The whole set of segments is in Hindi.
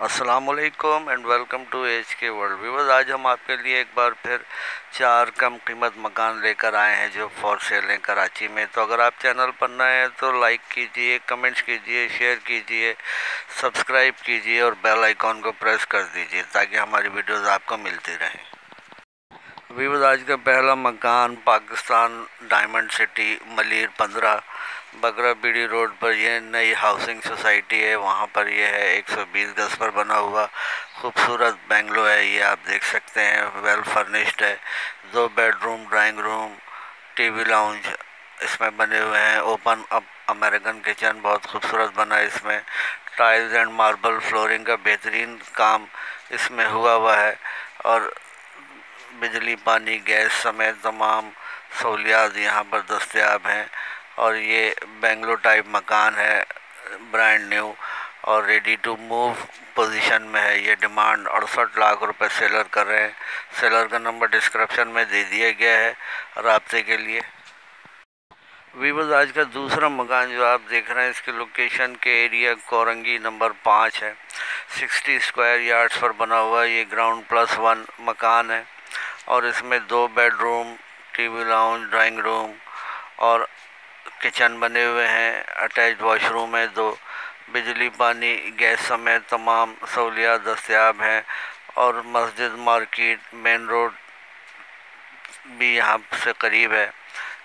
अस्सलामुअलैकुम एंड वेलकम टू एच के वर्ल्ड व्यूअर्स। आज हम आपके लिए एक बार फिर 4 कम कीमत मकान लेकर आए हैं जो फॉर सेल हैं कराची में। तो अगर आप चैनल पर नए हैं तो लाइक कीजिए, कमेंट्स कीजिए, शेयर कीजिए, सब्सक्राइब कीजिए और बेल आइकॉन को प्रेस कर दीजिए ताकि हमारी वीडियोज़ आपको मिलती रहें। व्यूअर्स, आज का पहला मकान पाकिस्तान डायमंड सिटी मलिर 15 बगरा बीड़ी रोड पर यह नई हाउसिंग सोसाइटी है। वहाँ पर यह है 120 गज पर बना हुआ खूबसूरत बेंगलो है। ये आप देख सकते हैं, वेल फर्निश्ड है। 2 bedroom, drawing room, TV lounge इसमें बने हुए हैं। ओपन अप अमेरिकन किचन बहुत खूबसूरत बना है। इसमें टाइल्स एंड मार्बल फ्लोरिंग का बेहतरीन काम इसमें हुआ है और बिजली, पानी, गैस समेत तमाम सहूलियात यहाँ पर दस्तयाब हैं। और ये बेंगलो टाइप मकान है, ब्रांड न्यू और रेडी टू मूव पोजीशन में है। ये डिमांड 68 लाख रुपए सेलर कर रहे हैं। सेलर का नंबर डिस्क्रिप्शन में दे दिया गया है राब्ते के लिए। वीवर्स, आज का दूसरा मकान जो आप देख रहे हैं, इसके लोकेशन के एरिया कोरंगी नंबर 5 है। 60 स्क्वायर यार्ड्स पर बना हुआ ये ग्राउंड +1 मकान है और इसमें 2 bedroom, TV lounge, drawing room और किचन बने हुए हैं। अटैच वॉशरूम है 2। बिजली, पानी, गैस समेत तमाम सहूलियात दस्तयाब हैं और मस्जिद, मार्केट, मेन रोड भी यहाँ से करीब है।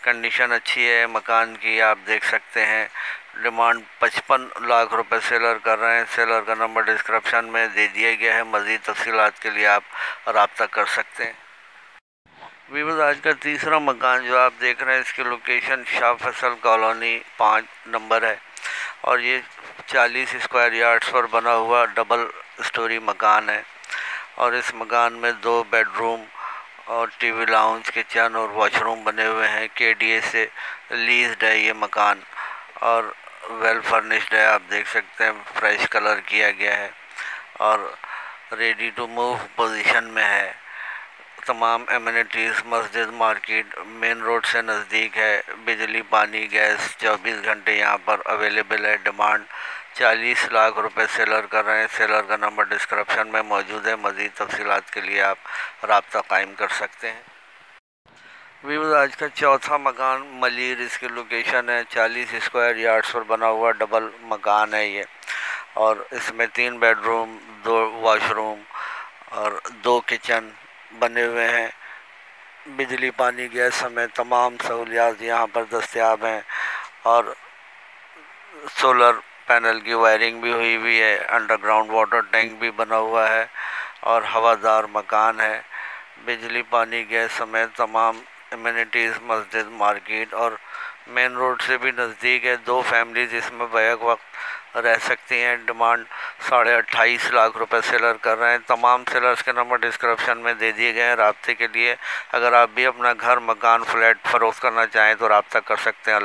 कंडीशन अच्छी है मकान की, आप देख सकते हैं। डिमांड 55 लाख रुपए सेलर कर रहे हैं। सेलर का नंबर डिस्क्रिप्शन में दे दिया गया है। मज़ीद तफसीलात के लिए आप रब्ता कर सकते हैं। वीवर्स, आज का तीसरा मकान जो आप देख रहे हैं, इसकी location Shah Faisal colony 5 number है और ये 40 स्क्वायर यार्ड्स पर बना हुआ डबल स्टोरी मकान है और इस मकान में 2 बेडरूम और टीवी लाउंज, किचन और वॉशरूम बने हुए हैं। केडीए से लीज्ड है ये मकान और वेल फर्निश्ड है। आप देख सकते हैं, फ्रेश कलर किया गया है और रेडी टू मूव पोजीशन में है। तमाम एमिनिटीज़, मस्जिद, मार्केट मेन रोड से नज़दीक है। बिजली, पानी, गैस 24 घंटे यहाँ पर अवेलेबल है। डिमांड 40 लाख रुपए सेलर कर रहे हैं। सेलर का नंबर डिस्क्रिप्शन में मौजूद है। मज़ीद तफसीलात के लिए आप रब्ता कायम कर सकते हैं। व्यूअर्स, आज का चौथा मकान मलिर, इसकी लोकेशन है 40 स्क्वायर यार्ड्स पर बना हुआ डबल मकान है ये और इसमें 3 बेडरूम, 2 वॉशरूम और 2 किचन बने हुए हैं। बिजली, पानी, गैस समेत तमाम सहूलियात यहाँ पर दस्तयाब हैं और सोलर पैनल की वायरिंग भी हुई है। अंडरग्राउंड वाटर टैंक भी बना हुआ है और हवादार मकान है। बिजली, पानी, गैस समेत तमाम एमिनिटीज़, मस्जिद, मार्केट और मेन रोड से भी नज़दीक है। 2 फैमिलीज इसमें बैक वक्त रह सकती हैं। डिमांड 28.5 लाख रुपए सेलर कर रहे हैं। तमाम सेलर्स के नंबर डिस्क्रिप्शन में दे दिए गए हैं रब्ते के लिए। अगर आप भी अपना घर, मकान, फ्लैट फ़रोख्त करना चाहें तो रब्ता कर सकते हैं।